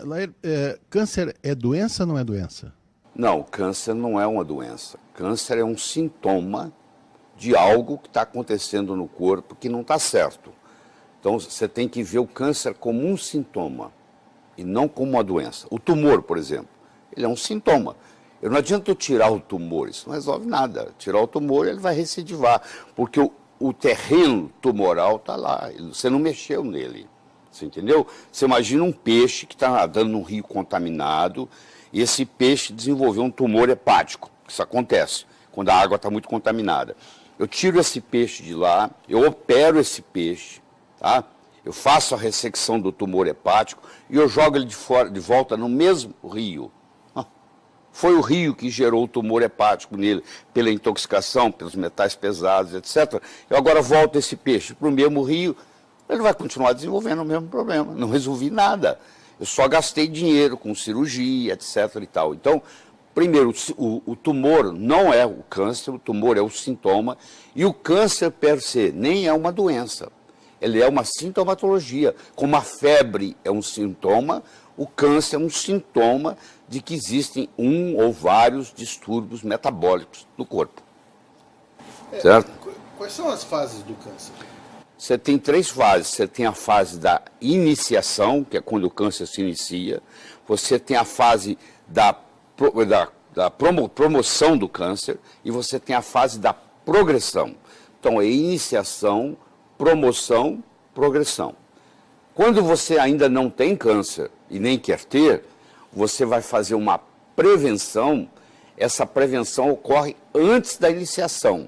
Lair, câncer é doença ou não é doença? Não, câncer não é uma doença. Câncer é um sintoma de algo que está acontecendo no corpo que não está certo. Então, você tem que ver o câncer como um sintoma e não como uma doença. O tumor, por exemplo, ele é um sintoma. Não adianta eu tirar o tumor, isso não resolve nada. Tirar o tumor, ele vai recidivar, porque o terreno tumoral está lá, você não mexeu nele. Você entendeu? Você imagina um peixe que está nadando num rio contaminado e esse peixe desenvolveu um tumor hepático. Isso acontece quando a água está muito contaminada. Eu tiro esse peixe de lá, eu opero esse peixe, tá? Eu faço a ressecção do tumor hepático e eu jogo ele de volta no mesmo rio. Foi o rio que gerou o tumor hepático nele, pela intoxicação, pelos metais pesados, etc. Eu agora volto esse peixe para o mesmo rio, ele vai continuar desenvolvendo o mesmo problema. Não resolvi nada. Eu só gastei dinheiro com cirurgia, etc. e tal. Então, primeiro, o tumor não é o câncer, o tumor é o sintoma, e o câncer per se nem é uma doença. Ele é uma sintomatologia. Como a febre é um sintoma, o câncer é um sintoma de que existem um ou vários distúrbios metabólicos no corpo. Certo? Quais são as fases do câncer? Você tem 3 fases. Você tem a fase da iniciação, que é quando o câncer se inicia. Você tem a fase da promoção do câncer. E você tem a fase da progressão. Então, é iniciação, promoção, progressão. Quando você ainda não tem câncer e nem quer ter, você vai fazer uma prevenção. Essa prevenção ocorre antes da iniciação.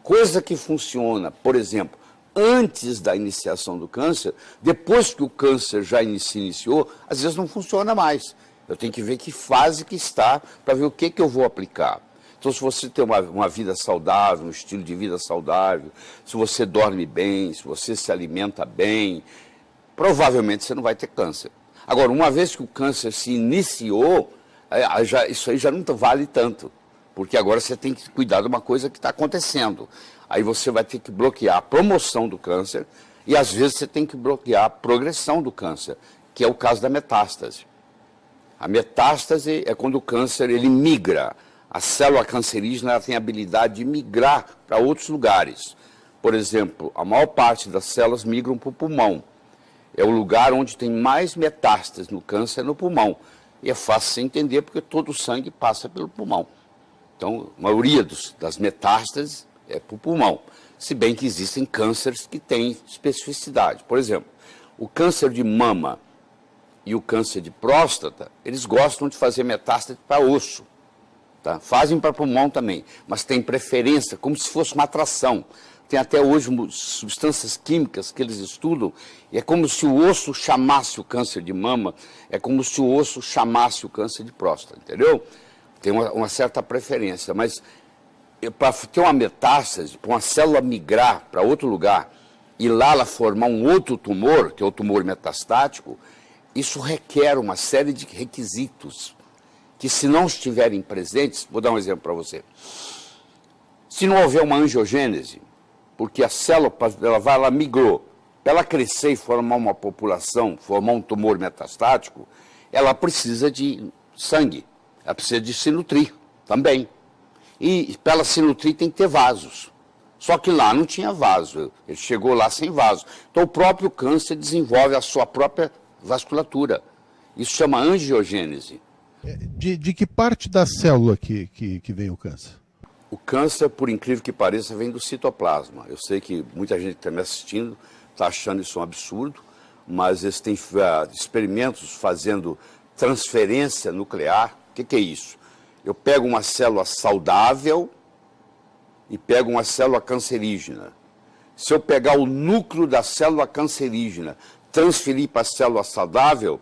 Coisa que funciona, por exemplo, antes da iniciação do câncer, depois que o câncer já se iniciou, às vezes não funciona mais. Eu tenho que ver que fase que está para ver o que eu vou aplicar. Então, se você tem uma vida saudável, um estilo de vida saudável, se você dorme bem, se você se alimenta bem, provavelmente você não vai ter câncer. Agora, uma vez que o câncer se iniciou, isso aí já não vale tanto, porque agora você tem que cuidar de uma coisa que está acontecendo. Aí você vai ter que bloquear a promoção do câncer e, às vezes, você tem que bloquear a progressão do câncer, que é o caso da metástase. A metástase é quando o câncer ele migra. A célula cancerígena ela tem a habilidade de migrar para outros lugares. Por exemplo, a maior parte das células migram para o pulmão. É o lugar onde tem mais metástase no câncer, no pulmão. E é fácil de entender porque todo o sangue passa pelo pulmão. Então, a maioria das metástases é para o pulmão. Se bem que existem cânceres que têm especificidade. Por exemplo, o câncer de mama e o câncer de próstata, eles gostam de fazer metástase para osso. Tá? Fazem para pulmão também, mas tem preferência, como se fosse uma atração. Tem até hoje substâncias químicas que eles estudam, e é como se o osso chamasse o câncer de mama, é como se o osso chamasse o câncer de próstata, entendeu? Tem uma certa preferência, mas para ter uma metástase, para uma célula migrar para outro lugar, e lá ela formar um outro tumor, que é o tumor metastático, isso requer uma série de requisitos, que se não estiverem presentes, vou dar um exemplo para você. Se não houver uma angiogênese, porque a célula, ela migrou, para ela crescer e formar uma população, formar um tumor metastático, ela precisa de sangue, ela precisa de se nutrir também. E para ela se nutrir tem que ter vasos. Só que lá não tinha vaso, ele chegou lá sem vaso. Então o próprio câncer desenvolve a sua própria vasculatura. Isso chama angiogênese. De que parte da célula que vem o câncer? O câncer, por incrível que pareça, vem do citoplasma. Eu sei que muita gente que está me assistindo está achando isso um absurdo, mas eles têm experimentos fazendo transferência nuclear. O que é isso? Eu pego uma célula saudável e pego uma célula cancerígena. Se eu pegar o núcleo da célula cancerígena, transferir para a célula saudável,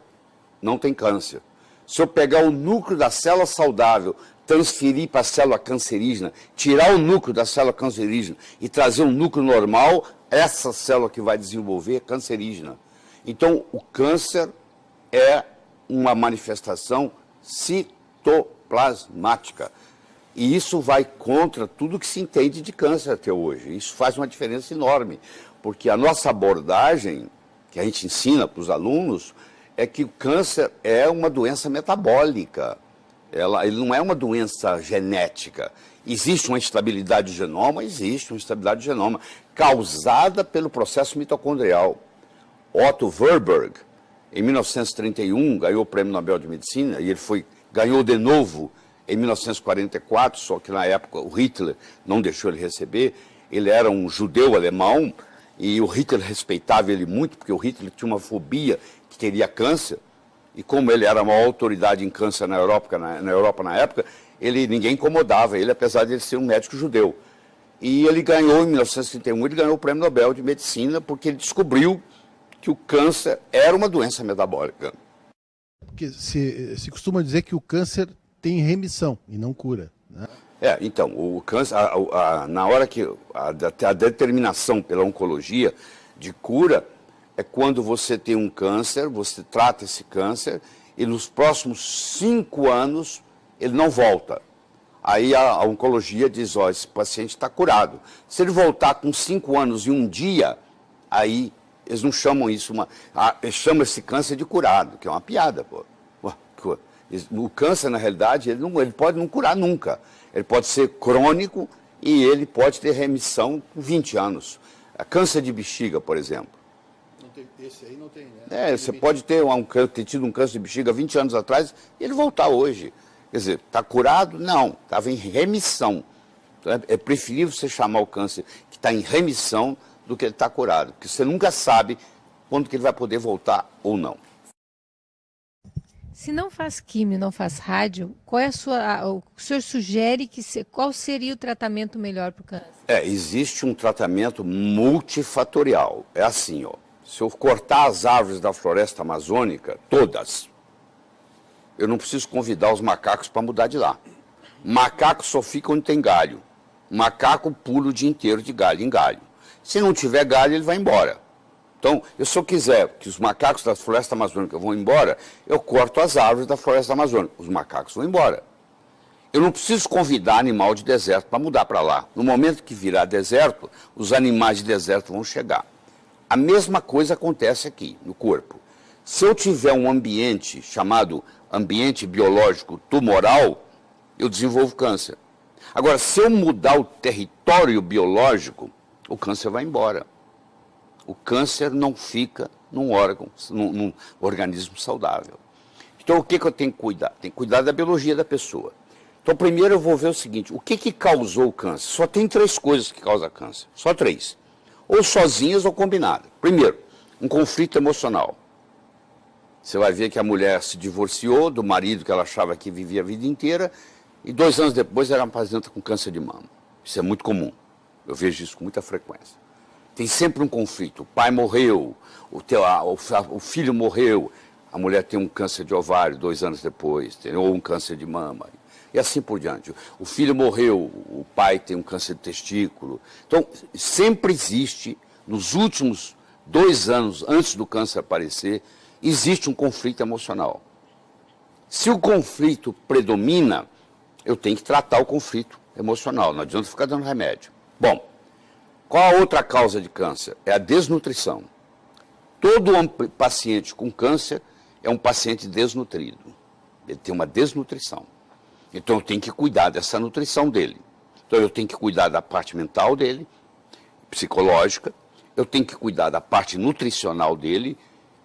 não tem câncer. Se eu pegar o núcleo da célula saudável, transferir para a célula cancerígena, tirar o núcleo da célula cancerígena e trazer um núcleo normal, essa célula que vai desenvolver é cancerígena. Então, o câncer é uma manifestação citoplasmática. E isso vai contra tudo que se entende de câncer até hoje. Isso faz uma diferença enorme, porque a nossa abordagem, que a gente ensina para os alunos, é que o câncer é uma doença metabólica. Ele não é uma doença genética. Existe uma instabilidade do genoma? Existe uma instabilidade do genoma, causada pelo processo mitocondrial. Otto Warburg, em 1931, ganhou o Prêmio Nobel de Medicina, e ele ganhou de novo em 1944, só que na época o Hitler não deixou ele receber. Ele era um judeu alemão, e o Hitler respeitava ele muito, porque o Hitler tinha uma fobia que teria câncer, e como ele era uma autoridade em câncer na Europa na época, ninguém incomodava ele, apesar de ele ser um médico judeu. E ele ganhou, em 1931, ele ganhou o Prêmio Nobel de Medicina, porque ele descobriu que o câncer era uma doença metabólica. Porque se costuma dizer que o câncer tem remissão e não cura, né? Então, o câncer, na hora que a determinação pela oncologia de cura é quando você tem um câncer, você trata esse câncer e nos próximos 5 anos ele não volta. Aí a oncologia diz, esse paciente está curado. Se ele voltar com 5 anos e um dia, aí eles não chamam isso, eles chamam esse câncer de curado, que é uma piada, pô. O câncer, na realidade, ele pode não curar nunca. Ele pode ser crônico e ele pode ter remissão com 20 anos. Câncer de bexiga, por exemplo. Esse aí não tem, né? Você pode ter tido um câncer de bexiga 20 anos atrás e ele voltar hoje. Quer dizer, está curado? Não, estava em remissão. Então, é preferível você chamar o câncer que está em remissão do que ele está curado, porque você nunca sabe quando que ele vai poder voltar ou não. Se não faz químio, não faz rádio, o senhor sugere qual seria o tratamento melhor para o câncer? Existe um tratamento multifatorial. É assim, se eu cortar as árvores da floresta amazônica, todas, eu não preciso convidar os macacos para mudar de lá. Macaco só fica onde tem galho. Macaco pula o dia inteiro de galho em galho. Se não tiver galho, ele vai embora. Então, se eu quiser que os macacos da floresta amazônica vão embora, eu corto as árvores da floresta amazônica. Os macacos vão embora. Eu não preciso convidar animal de deserto para mudar para lá. No momento que virar deserto, os animais de deserto vão chegar. A mesma coisa acontece aqui, no corpo. Se eu tiver um ambiente chamado ambiente biológico tumoral, eu desenvolvo câncer. Agora, se eu mudar o território biológico, o câncer vai embora. O câncer não fica num órgão, num organismo saudável. Então, o que eu tenho que cuidar? Tenho que cuidar da biologia da pessoa. Então, primeiro eu vou ver o seguinte, o que causou o câncer? Só tem 3 coisas que causam câncer, só 3. Ou sozinhas ou combinadas. Primeiro, um conflito emocional. Você vai ver que a mulher se divorciou do marido que ela achava que vivia a vida inteira e 2 anos depois ela apresenta com câncer de mama. Isso é muito comum. Eu vejo isso com muita frequência. Tem sempre um conflito. O pai morreu, o filho morreu, a mulher tem um câncer de ovário 2 anos depois, ou um câncer de mama, e assim por diante. O filho morreu, o pai tem um câncer de testículo. Então, sempre existe, nos últimos 2 anos, antes do câncer aparecer, existe um conflito emocional. Se o conflito predomina, eu tenho que tratar o conflito emocional, não adianta ficar dando remédio. Bom, qual a outra causa de câncer? É a desnutrição. Todo paciente com câncer é um paciente desnutrido. Ele tem uma desnutrição. Então eu tenho que cuidar dessa nutrição dele. Então eu tenho que cuidar da parte mental dele, psicológica, eu tenho que cuidar da parte nutricional dele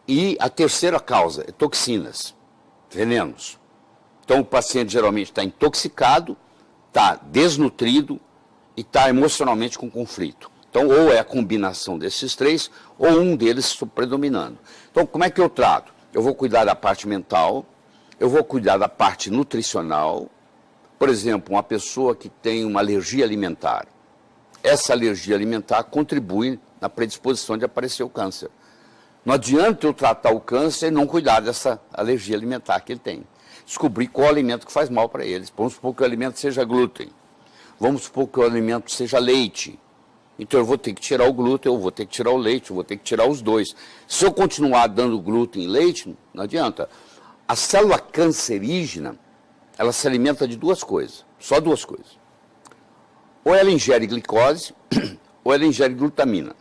e a terceira causa é toxinas, venenos. Então o paciente geralmente está intoxicado, está desnutrido e está emocionalmente com conflito. Então, ou é a combinação desses 3, ou um deles predominando. Então, como é que eu trato? Eu vou cuidar da parte mental, eu vou cuidar da parte nutricional. Por exemplo, uma pessoa que tem uma alergia alimentar. Essa alergia alimentar contribui na predisposição de aparecer o câncer. Não adianta eu tratar o câncer e não cuidar dessa alergia alimentar que ele tem. Descobrir qual alimento que faz mal para eles. Vamos supor que o alimento seja glúten. Vamos supor que o alimento seja leite. Então eu vou ter que tirar o glúten, eu vou ter que tirar o leite, eu vou ter que tirar os 2. Se eu continuar dando glúten e leite, não adianta. A célula cancerígena, ela se alimenta de 2 coisas, só 2 coisas. Ou ela ingere glicose, ou ela ingere glutamina.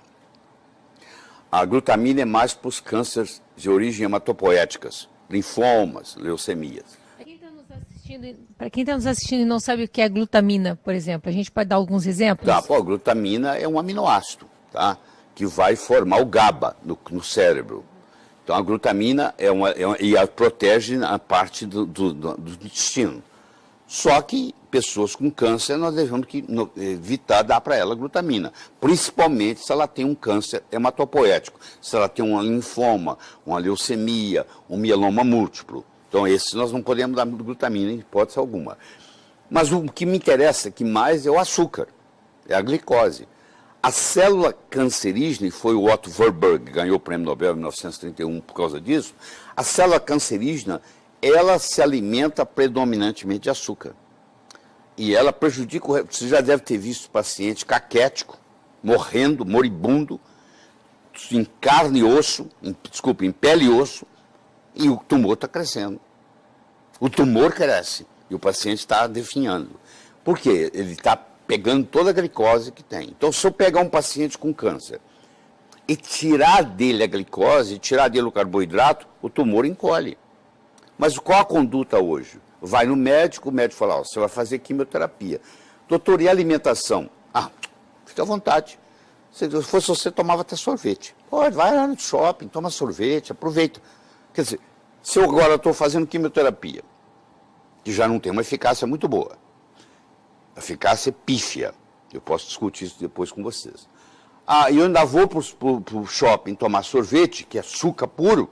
A glutamina é mais para os cânceres de origem hematopoéticas, linfomas, leucemias. Para quem está nos assistindo e não sabe o que é glutamina, por exemplo, a gente pode dar alguns exemplos? Tá, pô, a glutamina é um aminoácido, tá? Que vai formar o GABA no cérebro. Então a glutamina e ela protege a parte do intestino. Só que pessoas com câncer nós devemos evitar dar para ela glutamina, principalmente se ela tem um câncer hematopoético, se ela tem um linfoma, uma leucemia, um mieloma múltiplo. Então esses nós não podemos dar glutamina em hipótese alguma. Mas o que me interessa que mais é o açúcar, é a glicose. A célula cancerígena, e foi o Otto Warburg que ganhou o prêmio Nobel em 1931 por causa disso, a célula cancerígena, ela se alimenta predominantemente de açúcar. E ela prejudica, você já deve ter visto paciente caquético, morrendo, moribundo, em carne e osso, em pele e osso, e o tumor está crescendo. O tumor cresce e o paciente está definhando. Por quê? Ele está pegando toda a glicose que tem. Então, se eu pegar um paciente com câncer e tirar dele a glicose, tirar dele o carboidrato, o tumor encolhe. Mas qual a conduta hoje? Vai no médico, o médico fala, ó, você vai fazer quimioterapia. Doutor, e a alimentação? Ah, fica à vontade. Se fosse você, tomava até sorvete. Pode, vai lá no shopping, toma sorvete, aproveita. Quer dizer, se eu agora estou fazendo quimioterapia, que já não tem uma eficácia muito boa, a eficácia é pífia, eu posso discutir isso depois com vocês. Ah, e eu ainda vou para o shopping tomar sorvete, que é açúcar puro,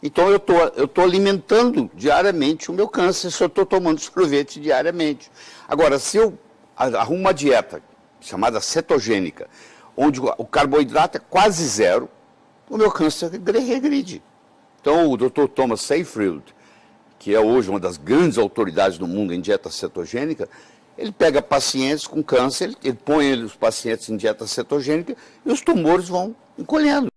então eu estou alimentando diariamente o meu câncer se eu estou tomando sorvete diariamente. Agora, se eu arrumo uma dieta chamada cetogênica, onde o carboidrato é quase zero, o meu câncer regride. Então, o Dr. Thomas Seyfried, que é hoje uma das grandes autoridades do mundo em dieta cetogênica, ele pega pacientes com câncer, ele põe os pacientes em dieta cetogênica e os tumores vão encolhendo.